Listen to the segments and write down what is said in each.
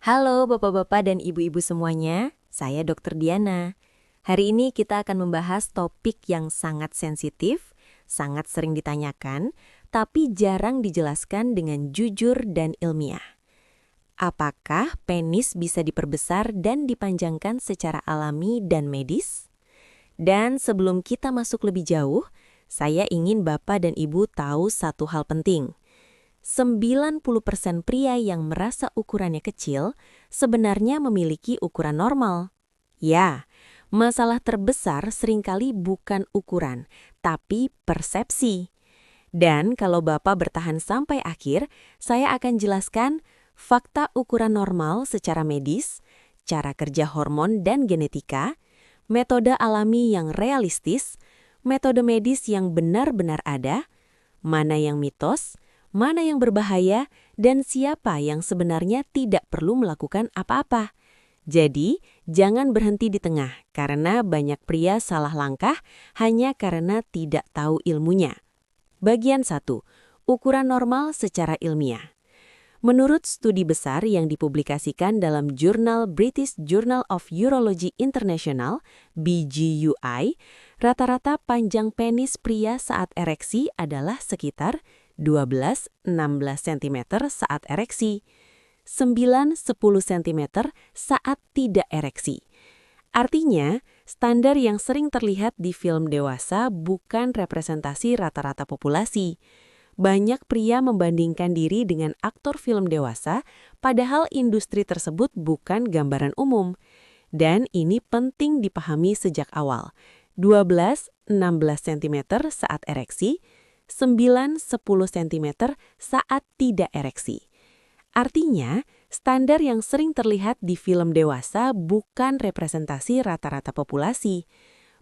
Halo Bapak-bapak dan Ibu-ibu semuanya, saya Dr. Diana. Hari ini kita akan membahas topik yang sangat sensitif, sangat sering ditanyakan, tapi jarang dijelaskan dengan jujur dan ilmiah. Apakah penis bisa diperbesar dan dipanjangkan secara alami dan medis? Dan sebelum kita masuk lebih jauh, saya ingin Bapak dan Ibu tahu satu hal penting. 90% pria yang merasa ukurannya kecil sebenarnya memiliki ukuran normal. Ya, masalah terbesar seringkali bukan ukuran, tapi persepsi. Dan kalau Bapak bertahan sampai akhir, saya akan jelaskan fakta ukuran normal secara medis, cara kerja hormon dan genetika, metode alami yang realistis, metode medis yang benar-benar ada, mana yang mitos, mana yang berbahaya, dan siapa yang sebenarnya tidak perlu melakukan apa-apa. Jadi, jangan berhenti di tengah karena banyak pria salah langkah hanya karena tidak tahu ilmunya. Bagian 1. Ukuran normal secara ilmiah. Menurut studi besar yang dipublikasikan dalam jurnal British Journal of Urology International, BJUI, rata-rata panjang penis pria saat ereksi adalah sekitar 12-16 cm saat ereksi, 9-10 cm saat tidak ereksi. Artinya, standar yang sering terlihat di film dewasa bukan representasi rata-rata populasi. Banyak pria membandingkan diri dengan aktor film dewasa, padahal industri tersebut bukan gambaran umum. Dan ini penting dipahami sejak awal. 12-16 cm saat ereksi, 9-10 cm saat tidak ereksi. Artinya, standar yang sering terlihat di film dewasa bukan representasi rata-rata populasi.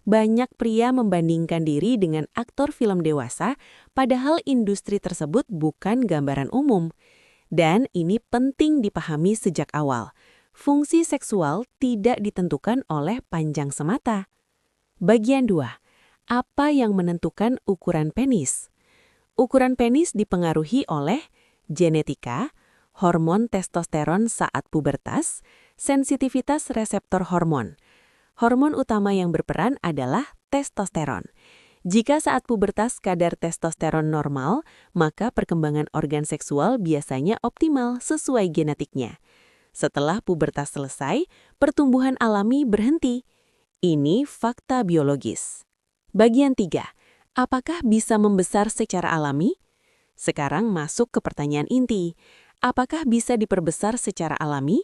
Banyak pria membandingkan diri dengan aktor film dewasa, padahal industri tersebut bukan gambaran umum. Dan ini penting dipahami sejak awal. Fungsi seksual tidak ditentukan oleh panjang semata. Bagian 2. Apa yang menentukan ukuran penis? Ukuran penis dipengaruhi oleh genetika, hormon testosteron saat pubertas, sensitivitas reseptor hormon. Hormon utama yang berperan adalah testosteron. Jika saat pubertas kadar testosteron normal, maka perkembangan organ seksual biasanya optimal sesuai genetiknya. Setelah pubertas selesai, pertumbuhan alami berhenti. Ini fakta biologis. Bagian 3. Apakah bisa membesar secara alami? Sekarang masuk ke pertanyaan inti. Apakah bisa diperbesar secara alami?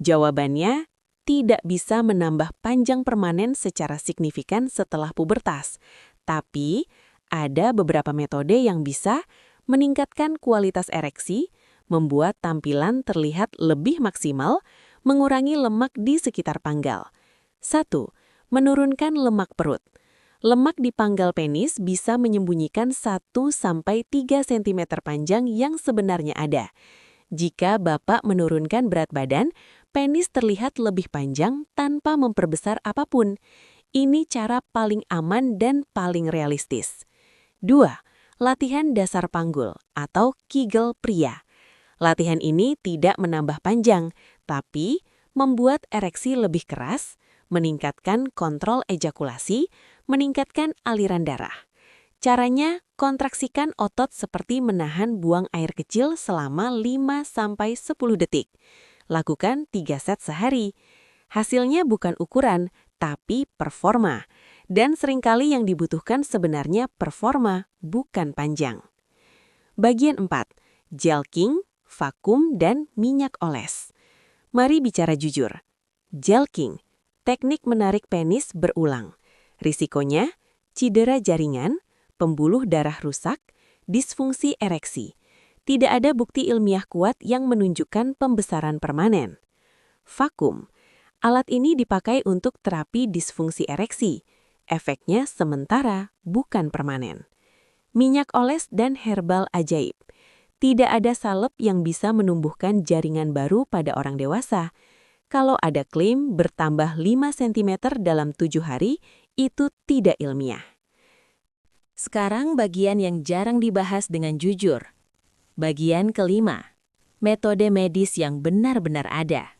Jawabannya, tidak bisa menambah panjang permanen secara signifikan setelah pubertas. Tapi, ada beberapa metode yang bisa meningkatkan kualitas ereksi, membuat tampilan terlihat lebih maksimal, mengurangi lemak di sekitar panggal. 1. Menurunkan lemak perut. Lemak di panggal penis bisa menyembunyikan 1-3 cm panjang yang sebenarnya ada. Jika Bapak menurunkan berat badan, penis terlihat lebih panjang tanpa memperbesar apapun. Ini cara paling aman dan paling realistis. 2. Latihan dasar panggul atau Kegel pria. Latihan ini tidak menambah panjang, tapi membuat ereksi lebih keras, meningkatkan kontrol ejakulasi, meningkatkan aliran darah. Caranya, kontraksikan otot seperti menahan buang air kecil selama 5-10 detik. Lakukan 3 set sehari. Hasilnya bukan ukuran, tapi performa. Dan seringkali yang dibutuhkan sebenarnya performa, bukan panjang. Bagian 4. Jelking, vakum, dan minyak oles. Mari bicara jujur. Jelking, teknik menarik penis berulang. Risikonya, cedera jaringan, pembuluh darah rusak, disfungsi ereksi. Tidak ada bukti ilmiah kuat yang menunjukkan pembesaran permanen. Vakum. Alat ini dipakai untuk terapi disfungsi ereksi. Efeknya sementara, bukan permanen. Minyak oles dan herbal ajaib. Tidak ada salep yang bisa menumbuhkan jaringan baru pada orang dewasa. Kalau ada klaim bertambah 5 cm dalam 7 hari, itu tidak ilmiah. Sekarang bagian yang jarang dibahas dengan jujur. Bagian kelima. metode medis yang benar-benar ada.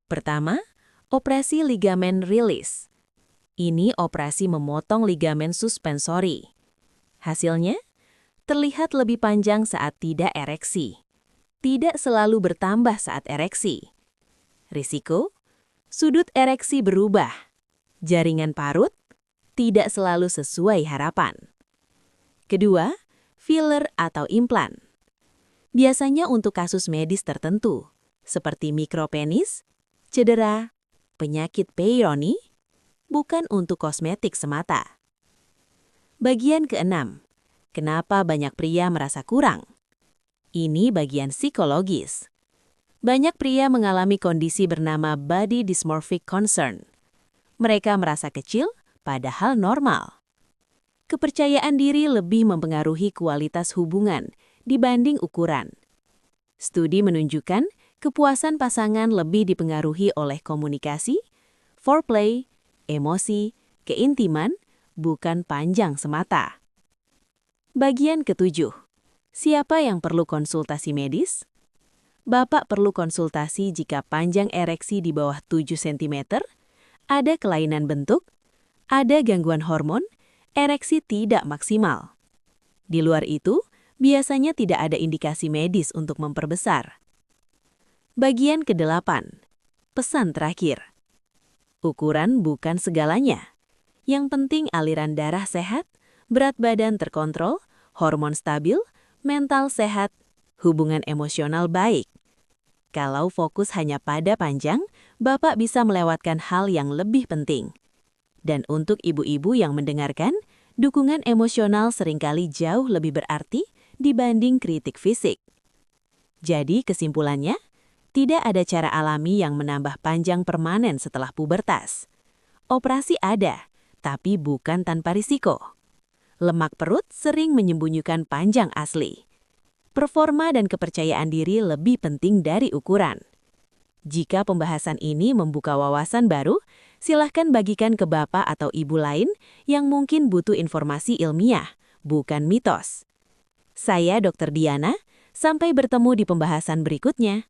Pertama, operasi ligamen release. Ini operasi memotong ligamen suspensori. Hasilnya, terlihat lebih panjang saat tidak ereksi. Tidak selalu bertambah saat ereksi. Risiko, sudut ereksi berubah. Jaringan parut, tidak selalu sesuai harapan. Kedua, filler atau implan. Biasanya untuk kasus medis tertentu, seperti mikropenis, cedera, penyakit Peyronie, bukan untuk kosmetik semata. Bagian keenam, kenapa banyak pria merasa kurang? Ini bagian psikologis. Banyak pria mengalami kondisi bernama body dysmorphic concern. Mereka merasa kecil, padahal normal. Kepercayaan diri lebih mempengaruhi kualitas hubungan dibanding ukuran. Studi menunjukkan kepuasan pasangan lebih dipengaruhi oleh komunikasi, foreplay, emosi, keintiman, bukan panjang semata. Bagian ketujuh, siapa yang perlu konsultasi medis? Bapak perlu konsultasi jika panjang ereksi di bawah 7 cm, ada kelainan bentuk, ada gangguan hormon, ereksi tidak maksimal. Di luar itu, biasanya tidak ada indikasi medis untuk memperbesar. Bagian ke-8, pesan terakhir. Ukuran bukan segalanya. Yang penting aliran darah sehat, berat badan terkontrol, hormon stabil, mental sehat, hubungan emosional baik. Kalau fokus hanya pada panjang, Bapak bisa melewatkan hal yang lebih penting. Dan untuk ibu-ibu yang mendengarkan, dukungan emosional seringkali jauh lebih berarti dibanding kritik fisik. Jadi kesimpulannya, tidak ada cara alami yang menambah panjang permanen setelah pubertas. Operasi ada, tapi bukan tanpa risiko. Lemak perut sering menyembunyikan panjang asli. Performa dan kepercayaan diri lebih penting dari ukuran. Jika pembahasan ini membuka wawasan baru, silahkan bagikan ke bapak atau ibu lain yang mungkin butuh informasi ilmiah, bukan mitos. Saya Dr. Diana, sampai bertemu di pembahasan berikutnya.